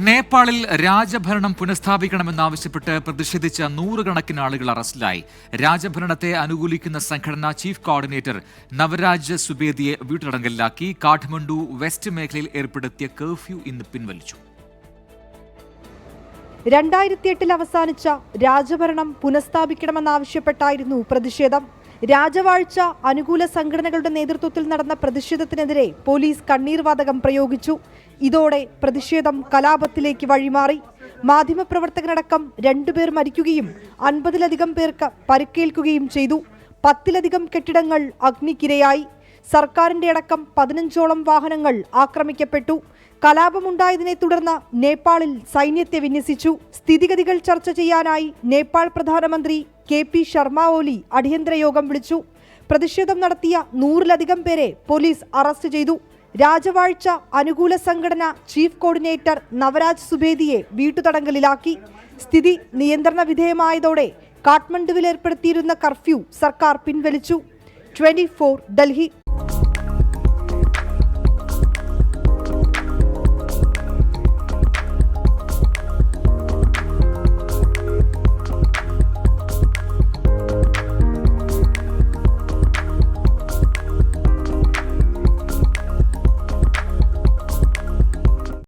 നേപ്പാളിൽ രാജഭരണം പുനഃസ്ഥാപിക്കണമെന്നാവശ്യപ്പെട്ട് പ്രതിഷേധിച്ച നൂറുകണക്കിന് ആളുകൾ അറസ്റ്റിലായി. രാജഭരണത്തെ അനുകൂലിക്കുന്ന സംഘടന ചീഫ് കോർഡിനേറ്റർ നവരാജ് സുബേദിയെ വീട്ടുതടങ്കലിലാക്കി. കാഠ്മണ്ഡു വെസ്റ്റ് മേഖലയിൽ ഏർപ്പെടുത്തിയ കർഫ്യൂ ഇന്ന് പിൻവലിച്ചു. 2008 അവസാനിച്ച രാജഭരണം പുനഃസ്ഥാപിക്കണമെന്നാവശ്യപ്പെട്ടായിരുന്നു പ്രതിഷേധം. രാജവാഴ്ച അനുകൂല സംഘടനകളുടെ നേതൃത്വത്തിൽ നടന്ന പ്രതിഷേധത്തിനെതിരെ പോലീസ് കണ്ണീർവാതകം പ്രയോഗിച്ചു. ഇതോടെ പ്രതിഷേധം കലാപത്തിലേക്ക് വഴിമാറി. മാധ്യമപ്രവർത്തകനടക്കം 2 പേർ മരിക്കുകയും 50-ലധികം പേർക്ക് പരിക്കേൽക്കുകയും ചെയ്തു. 10-ലധികം കെട്ടിടങ്ങൾ അഗ്നിക്കിരയായി. സർക്കാരിന്റെ അടക്കം 15ഓളം വാഹനങ്ങൾ ആക്രമിക്കപ്പെട്ടു. കലാപമുണ്ടായതിനെ തുടർന്ന് നേപ്പാളിൽ സൈന്യത്തെ വിന്യസിച്ചു. സ്ഥിതിഗതികൾ ചർച്ച ചെയ്യാനായി നേപ്പാൾ പ്രധാനമന്ത്രി KP ശർമ്മ ഓലി അടിയന്തര യോഗം വിളിച്ചു. പ്രതിഷേധം നടത്തിയ 100-ലധികം പേരെ പോലീസ് അറസ്റ്റ് ചെയ്തു. രാജവാഴ്ച അനുകൂല സംഘടന ചീഫ് കോർഡിനേറ്റർ നവരാജ് സുബേദിയെ വീട്ടുതടങ്കലിലാക്കി. സ്ഥിതി നിയന്ത്രണ വിധേയമായതോടെ കാഠ്മണ്ഡുവിൽ ഏർപ്പെടുത്തിയിരുന്ന കർഫ്യൂ സർക്കാർ പിൻവലിച്ചു. 24 ഡൽഹി.